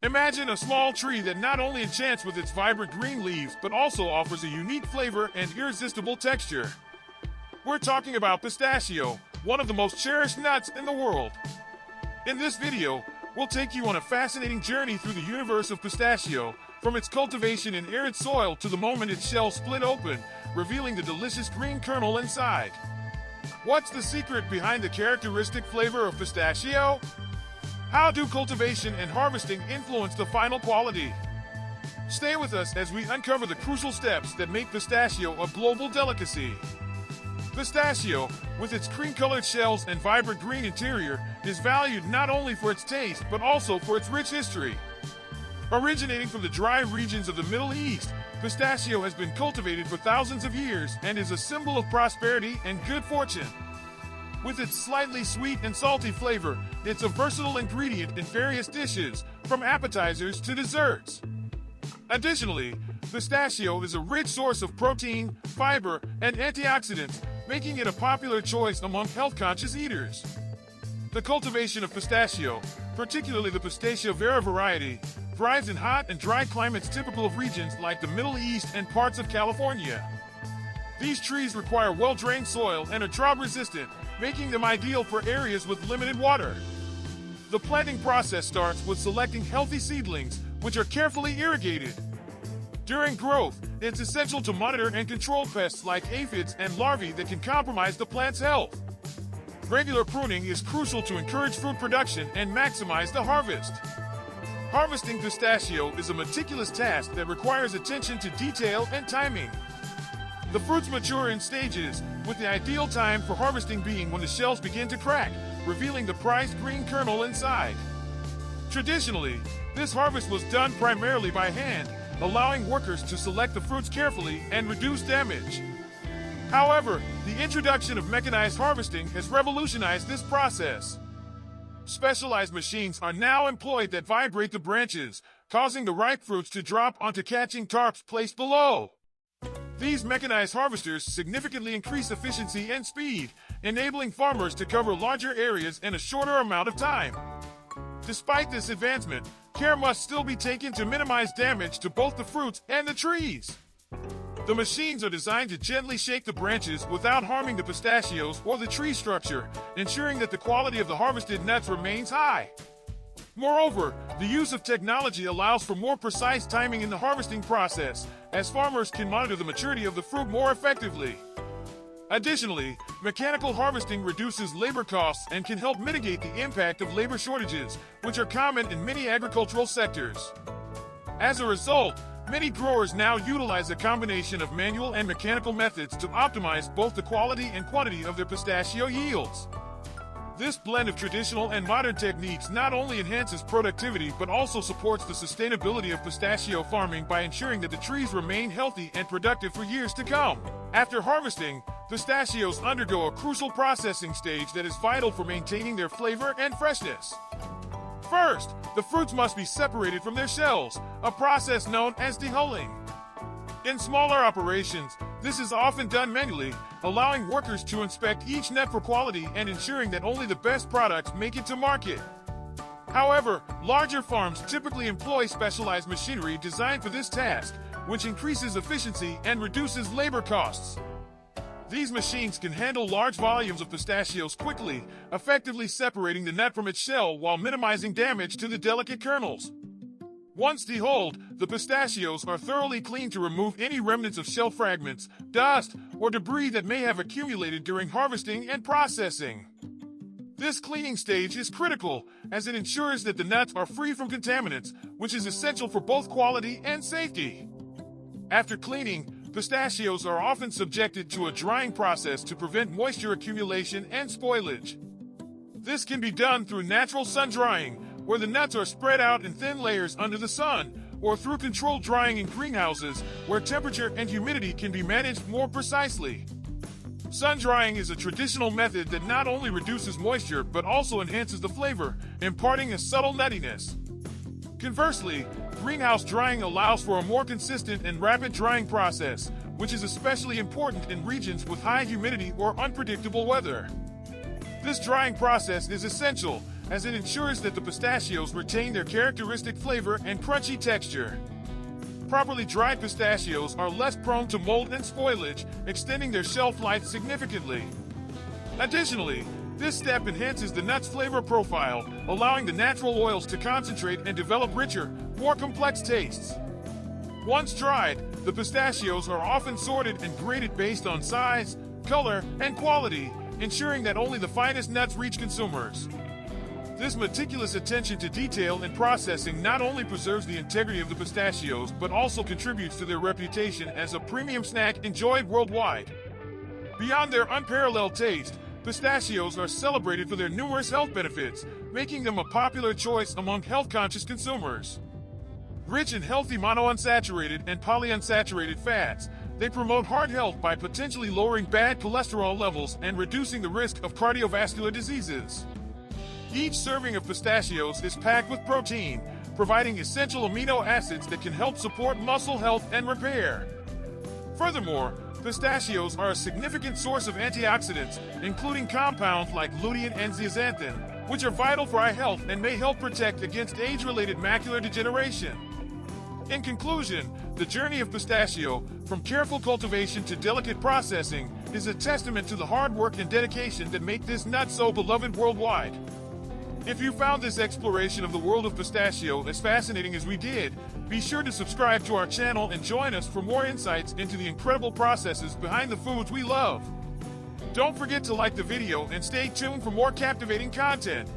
Imagine a small tree that not only enchants with its vibrant green leaves, but also offers a unique flavor and irresistible texture. We're talking about pistachio, one of the most cherished nuts in the world. In this video, we'll take you on a fascinating journey through the universe of pistachio, from its cultivation in arid soil to the moment its shell split open, revealing the delicious green kernel inside. What's the secret behind the characteristic flavor of pistachio? How do cultivation and harvesting influence the final quality? Stay with us as we uncover the crucial steps that make pistachio a global delicacy. Pistachio, with its cream-colored shells and vibrant green interior, is valued not only for its taste but also for its rich history. Originating from the dry regions of the Middle East, pistachio has been cultivated for thousands of years and is a symbol of prosperity and good fortune. With its slightly sweet and salty flavor, it's a versatile ingredient in various dishes, from appetizers to desserts. Additionally, pistachio is a rich source of protein, fiber, and antioxidants, making it a popular choice among health-conscious eaters. The cultivation of pistachio, particularly the Pistachio vera variety, thrives in hot and dry climates typical of regions like the Middle East and parts of California. These trees require well-drained soil and are drought-resistant, making them ideal for areas with limited water. The planting process starts with selecting healthy seedlings, which are carefully irrigated. During growth, it's essential to monitor and control pests like aphids and larvae that can compromise the plant's health. Regular pruning is crucial to encourage fruit production and maximize the harvest. Harvesting pistachio is a meticulous task that requires attention to detail and timing. The fruits mature in stages, with the ideal time for harvesting being when the shells begin to crack, revealing the prized green kernel inside. Traditionally, this harvest was done primarily by hand, allowing workers to select the fruits carefully and reduce damage. However, the introduction of mechanized harvesting has revolutionized this process. Specialized machines are now employed that vibrate the branches, causing the ripe fruits to drop onto catching tarps placed below. These mechanized harvesters significantly increase efficiency and speed, enabling farmers to cover larger areas in a shorter amount of time. Despite this advancement, care must still be taken to minimize damage to both the fruits and the trees. The machines are designed to gently shake the branches without harming the pistachios or the tree structure, ensuring that the quality of the harvested nuts remains high. Moreover, the use of technology allows for more precise timing in the harvesting process, as farmers can monitor the maturity of the fruit more effectively. Additionally, mechanical harvesting reduces labor costs and can help mitigate the impact of labor shortages, which are common in many agricultural sectors. As a result, many growers now utilize a combination of manual and mechanical methods to optimize both the quality and quantity of their pistachio yields. This blend of traditional and modern techniques not only enhances productivity but also supports the sustainability of pistachio farming by ensuring that the trees remain healthy and productive for years to come. After harvesting, pistachios undergo a crucial processing stage that is vital for maintaining their flavor and freshness. First, the fruits must be separated from their shells, a process known as dehulling. In smaller operations, this is often done manually, allowing workers to inspect each nut for quality and ensuring that only the best products make it to market. However, larger farms typically employ specialized machinery designed for this task, which increases efficiency and reduces labor costs. These machines can handle large volumes of pistachios quickly, effectively separating the nut from its shell while minimizing damage to the delicate kernels. Once dehulled, the pistachios are thoroughly cleaned to remove any remnants of shell fragments, dust, or debris that may have accumulated during harvesting and processing. This cleaning stage is critical, as it ensures that the nuts are free from contaminants, which is essential for both quality and safety. After cleaning, pistachios are often subjected to a drying process to prevent moisture accumulation and spoilage. This can be done through natural sun drying, where the nuts are spread out in thin layers under the sun, or through controlled drying in greenhouses, where temperature and humidity can be managed more precisely. Sun drying is a traditional method that not only reduces moisture but also enhances the flavor, imparting a subtle nuttiness. Conversely, greenhouse drying allows for a more consistent and rapid drying process, which is especially important in regions with high humidity or unpredictable weather. This drying process is essential, as it ensures that the pistachios retain their characteristic flavor and crunchy texture. Properly dried pistachios are less prone to mold and spoilage, extending their shelf life significantly. Additionally, this step enhances the nut's flavor profile, allowing the natural oils to concentrate and develop richer, more complex tastes. Once dried, the pistachios are often sorted and graded based on size, color, and quality, ensuring that only the finest nuts reach consumers. This meticulous attention to detail in processing not only preserves the integrity of the pistachios, but also contributes to their reputation as a premium snack enjoyed worldwide. Beyond their unparalleled taste, pistachios are celebrated for their numerous health benefits, making them a popular choice among health-conscious consumers. Rich in healthy monounsaturated and polyunsaturated fats, they promote heart health by potentially lowering bad cholesterol levels and reducing the risk of cardiovascular diseases. Each serving of pistachios is packed with protein, providing essential amino acids that can help support muscle health and repair. Furthermore, pistachios are a significant source of antioxidants, including compounds like lutein and zeaxanthin, which are vital for eye health and may help protect against age-related macular degeneration. In conclusion, the journey of pistachio, from careful cultivation to delicate processing, is a testament to the hard work and dedication that make this nut so beloved worldwide. If you found this exploration of the world of pistachio as fascinating as we did, be sure to subscribe to our channel and join us for more insights into the incredible processes behind the foods we love. Don't forget to like the video and stay tuned for more captivating content.